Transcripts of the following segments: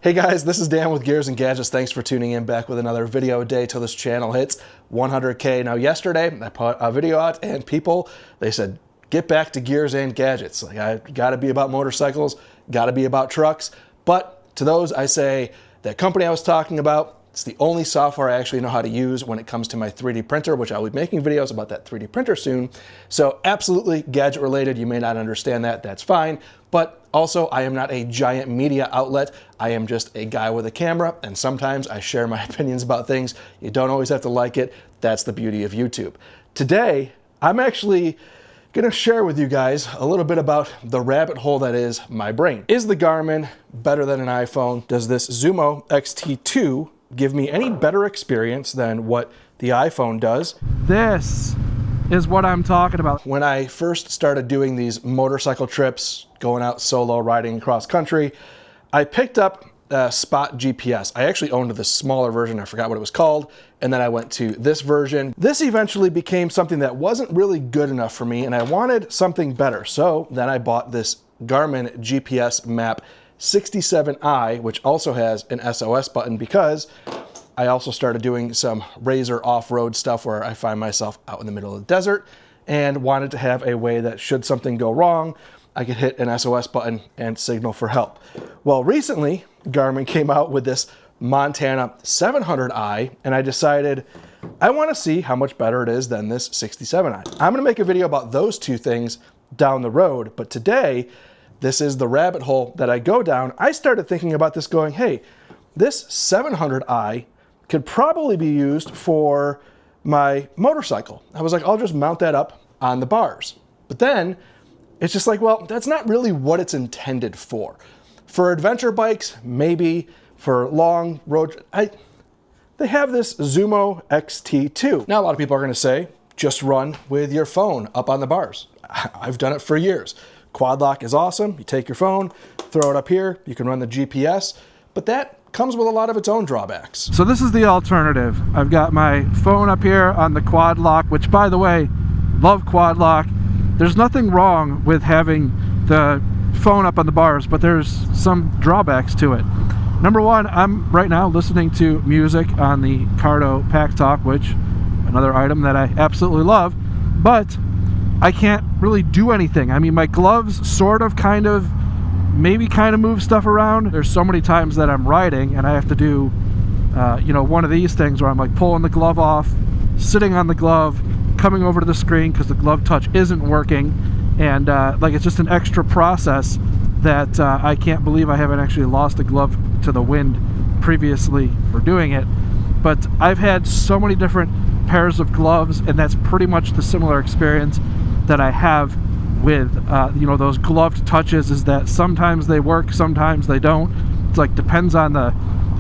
Hey guys, this is Dan with Gears and Gadgets. Thanks for tuning in back with another video a day till this channel hits 100K. Now yesterday I put a video out and people, they said, get back to Gears and Gadgets. Like, I gotta be about motorcycles, gotta be about trucks. But to those I say, that company I was talking about, it's the only software I actually know how to use when it comes to my 3D printer, which I'll be making videos about that 3D printer soon. So absolutely gadget related. You may not understand that, that's fine. But also, I am not a giant media outlet. I am just a guy with a camera, and sometimes I share my opinions about things. You don't always have to like it. That's the beauty of YouTube. Today, I'm actually gonna share with you guys a little bit about the rabbit hole that is my brain. Is the Garmin better than an iPhone? Does this Zumo XT2 give me any better experience than what the iPhone does? This is what I'm talking about. When I first started doing these motorcycle trips, going out solo, riding across country, I picked up Spot GPS. I actually owned the smaller version, I forgot what it was called, and then I went to this version. This eventually became something that wasn't really good enough for me, and I wanted something better. So then I bought this Garmin GPS Map 67i, which also has an SOS button, because I also started doing some razor off-road stuff where I find myself out in the middle of the desert and wanted to have a way that should something go wrong, I could hit an SOS button and signal for help. Well, recently Garmin came out with this Montana 700i, and I decided I want to see how much better it is than this 67i. I'm going to make a video about those two things down the road, but today this is the rabbit hole that I go down. I started thinking about this going, hey, this 700i could probably be used for my motorcycle. I was like, I'll just mount that up on the bars. But then it's just like, well, that's not really what it's intended for. For adventure bikes, maybe. For long road, they have this Zumo XT2. Now a lot of people are gonna say, just run with your phone up on the bars. I've done it for years. Quad lock is awesome. You take your phone, throw it up here, you can run the GPS, but that comes with a lot of its own drawbacks. So this is the alternative. I've got my phone up here on the quad lock, which, by the way, love quad lock. There's nothing wrong with having the phone up on the bars, but there's some drawbacks to it. Number one, I'm right now listening to music on the Cardo Pack Talk, which another item that I absolutely love, but I can't really do anything. I mean, my gloves sort of maybe move stuff around. There's so many times that I'm riding and I have to do one of these things where I'm like pulling the glove off, sitting on the glove, coming over to the screen because the glove touch isn't working, and it's just an extra process that I can't believe I haven't actually lost a glove to the wind previously for doing it. But I've had so many different pairs of gloves, and that's pretty much the similar experience that I have with those gloved touches, is that sometimes they work, sometimes they don't. It's like depends on the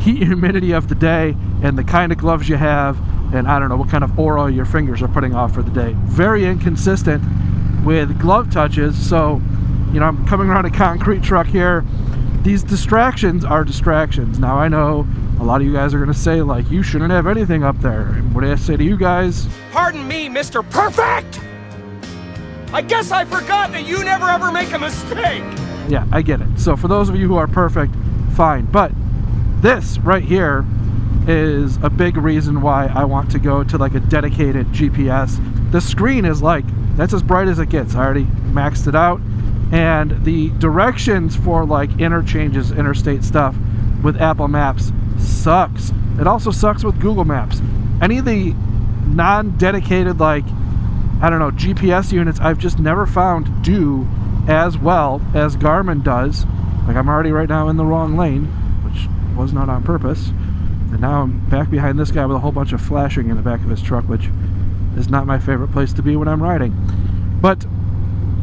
heat and humidity of the day and the kind of gloves you have, and I don't know what kind of aura your fingers are putting off for the day. Very inconsistent with glove touches. So I'm coming around a concrete truck here. These distractions are distractions. Now I know a lot of you guys are going to say, like, you shouldn't have anything up there. And what do I say to you guys? Pardon me, Mr. Perfect! I guess I forgot that you never ever make a mistake! Yeah, I get it. So for those of you who are perfect, fine. But this right here is a big reason why I want to go to like a dedicated GPS. The screen is that's as bright as it gets. I already maxed it out. And the directions for like interchanges, interstate stuff with Apple Maps sucks. It also sucks with Google Maps. Any of the non-dedicated GPS units I've just never found do as well as Garmin does. Like, I'm already right now in the wrong lane, which was not on purpose. And now I'm back behind this guy with a whole bunch of flashing in the back of his truck, which is not my favorite place to be when I'm riding. But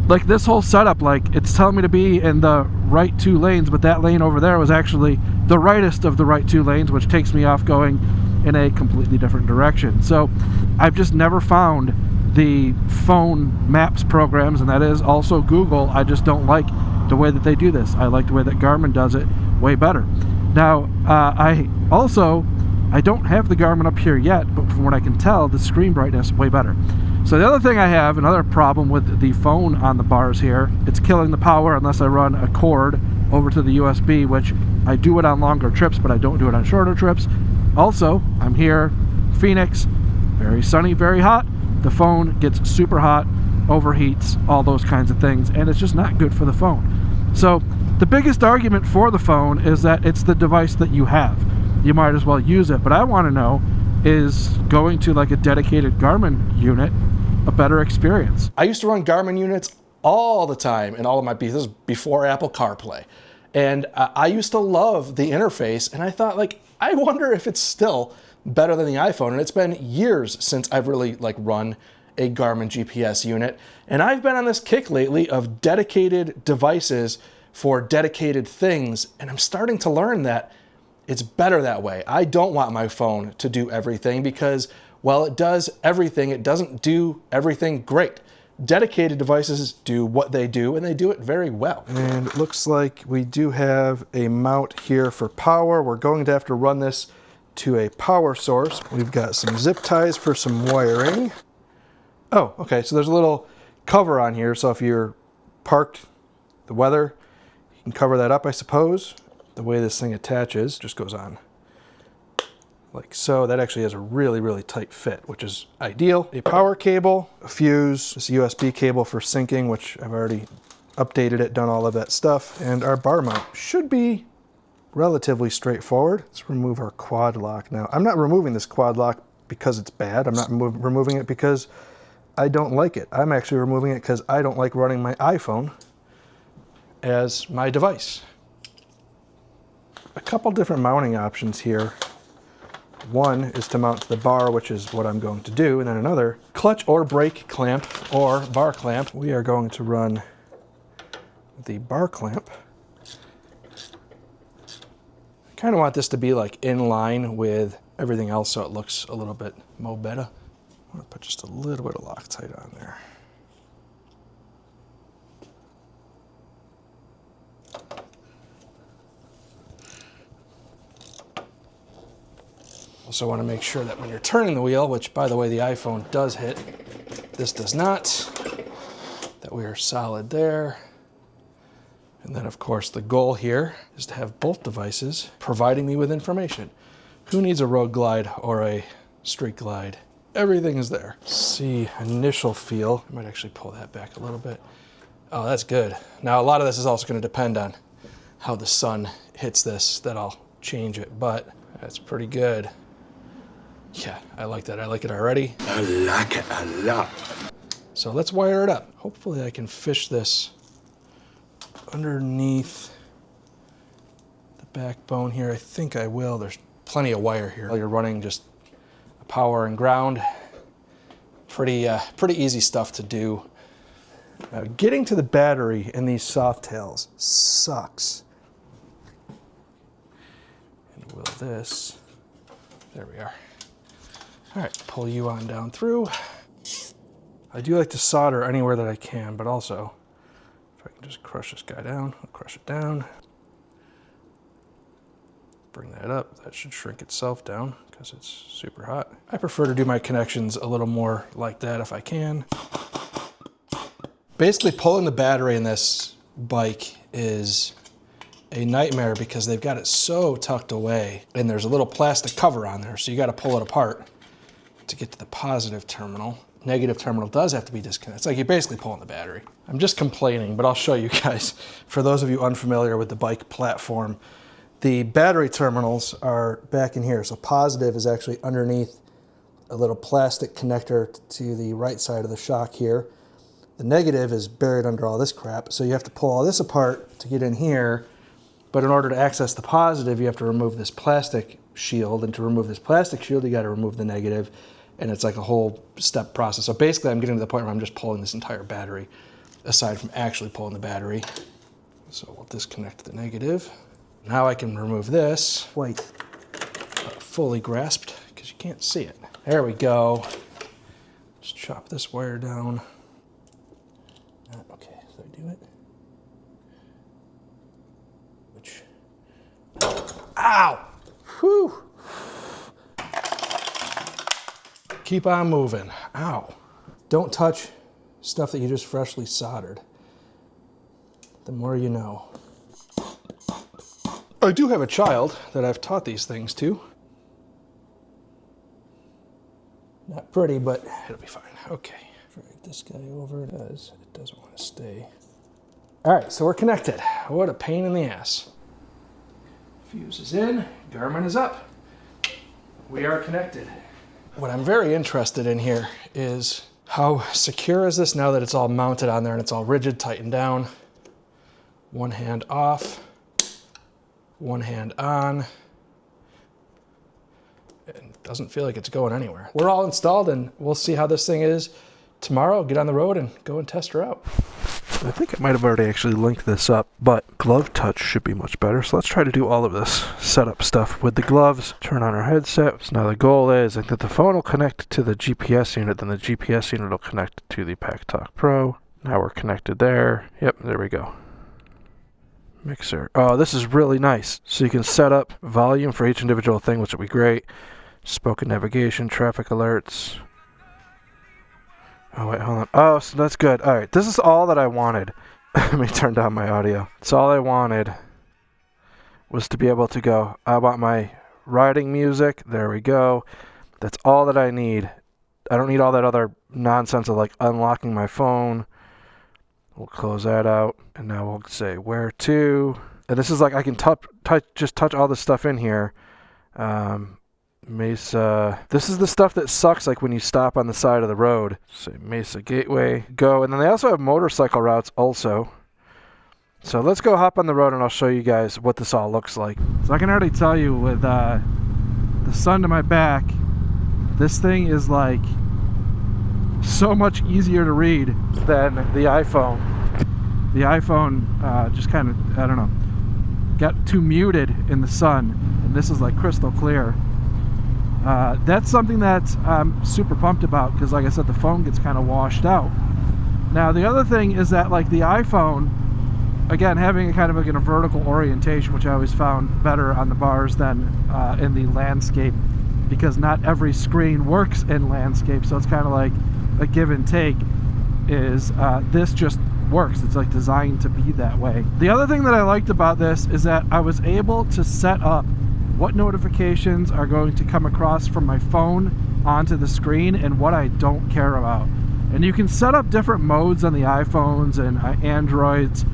like this whole setup, it's telling me to be in the right two lanes, but that lane over there was actually the rightest of the right two lanes, which takes me off going in a completely different direction. So I've just never found the phone maps programs, and that is also Google. I just don't like the way that they do this. I like the way that Garmin does it way better. Now, I don't have the Garmin up here yet, but from what I can tell, the screen brightness way better. So the other thing I have, another problem with the phone on the bars here, it's killing the power unless I run a cord over to the USB, which I do it on longer trips, but I don't do it on shorter trips. Also, I'm here, Phoenix, very sunny, very hot. The phone gets super hot, overheats, all those kinds of things, and it's just not good for the phone. So the biggest argument for the phone is that it's the device that you have. You might as well use it. But I want to know, is going to like a dedicated Garmin unit a better experience? I used to run Garmin units all the time in all of my pieces before Apple CarPlay. And I used to love the interface, and I thought, like, I wonder if it's still better than the iPhone. And it's been years since I've really like run a Garmin GPS unit. And I've been on this kick lately of dedicated devices for dedicated things. And I'm starting to learn that it's better that way. I don't want my phone to do everything because, while it does everything, it doesn't do everything great. Dedicated devices do what they do, and they do it very well. And it looks like we do have a mount here for power. We're going to have to run this to a power source. We've got some zip ties for some wiring. Oh, okay, so there's a little cover on here, so if you're parked, the weather, you can cover that up, I suppose. The way this thing attaches just goes on like so. That actually has a really, really tight fit, which is ideal. A power cable, a fuse, this USB cable for syncing, which I've already updated it, done all of that stuff. And our bar mount should be relatively straightforward. Let's remove our quad lock now. I'm not removing this quad lock because it's bad. I'm not removing it because I don't like it. I'm actually removing it because I don't like running my iPhone as my device. A couple different mounting options here. One is to mount to the bar, which is what I'm going to do, and then another, clutch or brake clamp or bar clamp. We are going to run the bar clamp. I kind of want this to be like in line with everything else so it looks a little bit mo better. I'm going to put just a little bit of Loctite on there. Also want to make sure that when you're turning the wheel, which by the way the iPhone does hit, this does not, that we are solid there. And then of course the goal here is to have both devices providing me with information. Who needs a road glide or a street glide? Everything is there. See, initial feel. I might actually pull that back a little bit. Oh, that's good. Now a lot of this is also going to depend on how the sun hits this. That'll change it, but that's pretty good. Yeah, I like that. I like it already. I like it a lot. So let's wire it up. Hopefully I can fish this underneath the backbone here. I think I will. There's plenty of wire here. You're running just power and ground. Pretty easy stuff to do. Now, getting to the battery in these soft tails sucks. And will this, there we are. All right, pull you on down through. I do like to solder anywhere that I can, but also if I can just crush this guy down, I'll crush it down. Bring that up, that should shrink itself down because it's super hot. I prefer to do my connections a little more like that if I can. Basically pulling the battery in this bike is a nightmare because they've got it so tucked away and there's a little plastic cover on there, so you got to pull it apart to get to the positive terminal. Negative terminal does have to be disconnected. It's like you're basically pulling the battery. I'm just complaining, but I'll show you guys. For those of you unfamiliar with the bike platform, the battery terminals are back in here. So positive is actually underneath a little plastic connector to the right side of the shock here. The negative is buried under all this crap. So you have to pull all this apart to get in here. But in order to access the positive, you have to remove this plastic shield. And to remove this plastic shield, you got to remove the negative. And it's like a whole step process. So basically I'm getting to the point where I'm just pulling this entire battery aside from actually pulling the battery. So we'll disconnect the negative. Now I can remove this quite fully grasped because you can't see it. There we go. Just chop this wire down. Okay, so I do it. Which, ow! Whew! Keep on moving. Ow. Don't touch stuff that you just freshly soldered. The more you know. I do have a child that I've taught these things to. Not pretty, but it'll be fine. Okay. Drag this guy over. It doesn't want to stay. All right, so we're connected. What a pain in the ass. Fuse is in, Garmin is up. We are connected. What I'm very interested in here is how secure is this now that it's all mounted on there and it's all rigid, tightened down. One hand off, one hand on. It doesn't feel like it's going anywhere. We're all installed and we'll see how this thing is tomorrow. Get on the road and go and test her out. I think I might have already actually linked this up, but glove touch should be much better. So let's try to do all of this setup stuff with the gloves, turn on our headset. So now the goal is that the phone will connect to the GPS unit, then the GPS unit will connect to the PackTalk Pro. Now we're connected there. Yep, there we go. Mixer. Oh, this is really nice. So you can set up volume for each individual thing, which will be great. Spoken navigation, traffic alerts. Oh, wait, hold on. Oh, so that's good. All right, this is all that I wanted. Let me turn down my audio. It's all I wanted was to be able to go, I want my riding music. There we go. That's all that I need. I don't need all that other nonsense of like unlocking my phone. We'll close that out. And now we'll say where to. And this is like I can just touch all this stuff in here. Mesa. This is the stuff that sucks like when you stop on the side of the road. Say Mesa Gateway. Go. And then they also have motorcycle routes also. So let's go hop on the road and I'll show you guys what this all looks like. So I can already tell you with the sun to my back, this thing is like so much easier to read than the iPhone. The iPhone just kind of, I don't know, got too muted in the sun, and this is like crystal clear. That's something that I'm super pumped about because, like I said, the phone gets kind of washed out. Now, the other thing is that, like the iPhone, again, having a kind of like a vertical orientation, which I always found better on the bars than in the landscape, because not every screen works in landscape, so it's kind of like a give and take. Is this just works? It's like designed to be that way. The other thing that I liked about this is that I was able to set up what notifications are going to come across from my phone onto the screen and what I don't care about. And you can set up different modes on the iPhones and Androids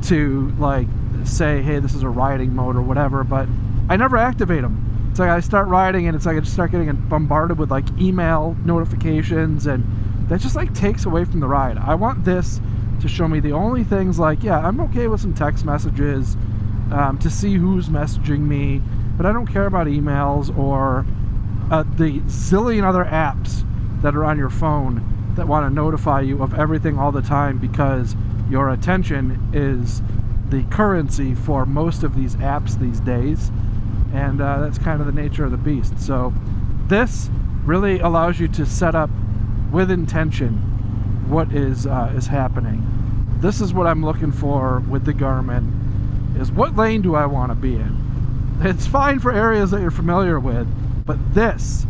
to like say, hey, this is a riding mode or whatever, but I never activate them. It's like I start riding and it's like I just start getting bombarded with like email notifications, and that just like takes away from the ride. I want this to show me the only things like, yeah, I'm okay with some text messages to see who's messaging me, but I don't care about emails or the zillion other apps that are on your phone that want to notify you of everything all the time, because your attention is the currency for most of these apps these days, and that's kind of the nature of the beast. So this really allows you to set up with intention what is happening. This is what I'm looking for with the Garmin, is what lane do I want to be in? It's fine for areas that you're familiar with, but this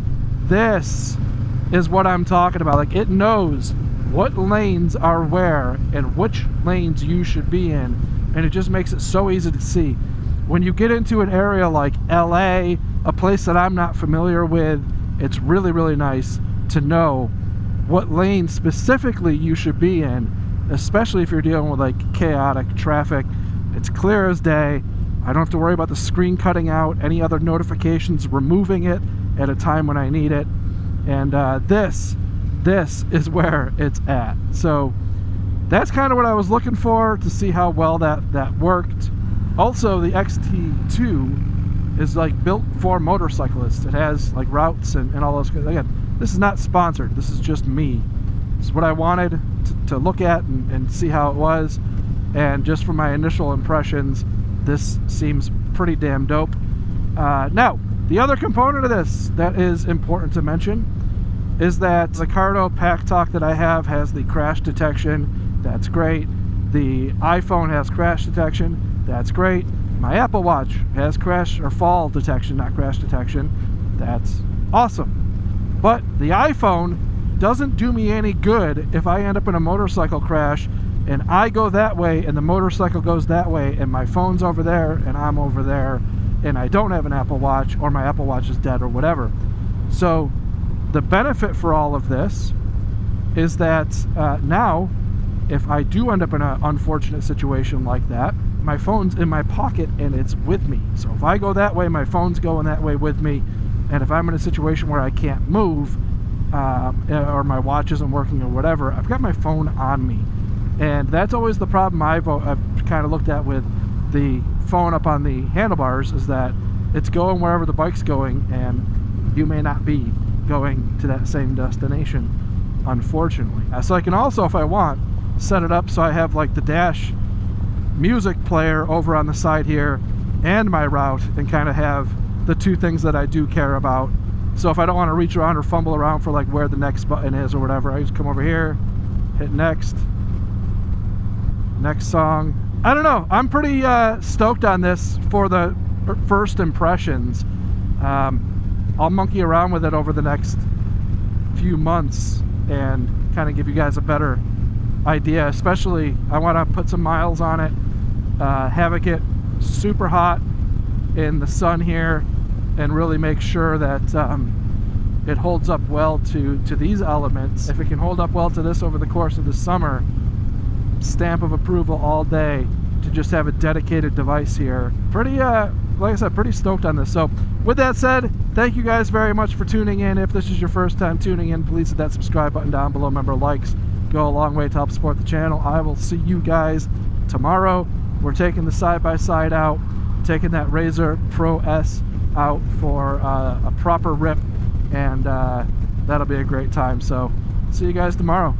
is what I'm talking about. Like, it knows what lanes are where and which lanes you should be in, and it just makes it so easy to see. When you get into an area like LA, a place that I'm not familiar with, it's really, really nice to know what lane specifically you should be in, especially if you're dealing with like chaotic traffic. It's clear as day. I don't have to worry about the screen cutting out, any other notifications removing it at a time when I need it. And this is where it's at. So that's kind of what I was looking for, to see how well that worked. Also, the XT2 is like built for motorcyclists. It has like routes and all those. Again, this is not sponsored. This is just me. It's what I wanted to look at and see how it was. And just from my initial impressions, this seems pretty damn dope. Now, the other component of this that is important to mention is that the Cardo PackTalk that I have has the crash detection. That's great. The iPhone has crash detection. That's great. My Apple Watch has crash or fall detection, not crash detection. That's awesome. But the iPhone doesn't do me any good if I end up in a motorcycle crash and I go that way and the motorcycle goes that way and my phone's over there and I'm over there and I don't have an Apple Watch, or my Apple Watch is dead or whatever. So the benefit for all of this is that now if I do end up in an unfortunate situation like that, my phone's in my pocket and it's with me. So if I go that way, my phone's going that way with me. And if I'm in a situation where I can't move, or my watch isn't working or whatever, I've got my phone on me. And that's always the problem I've kind of looked at with the phone up on the handlebars, is that it's going wherever the bike's going, and you may not be going to that same destination, unfortunately. So I can also, if I want, set it up so I have like the dash music player over on the side here and my route, and kind of have the two things that I do care about. So if I don't want to reach around or fumble around for like where the next button is or whatever, I just come over here, hit next song. I don't know, I'm pretty stoked on this for the first impressions. I'll monkey around with it over the next few months and kind of give you guys a better idea. Especially I want to put some miles on it, have it get super hot in the sun here, and really make sure that it holds up well to these elements. If it can hold up well to this over the course of the summer, stamp of approval all day to just have a dedicated device here. Pretty like I said, pretty stoked on this. So with that said, thank you guys very much for tuning in. If this is your first time tuning in, please hit that subscribe button down below. Remember, likes go a long way to help support the channel. I will see you guys tomorrow. We're taking the side-by-side out, taking that Razor Pro S out for a proper rip, and that'll be a great time. So see you guys tomorrow.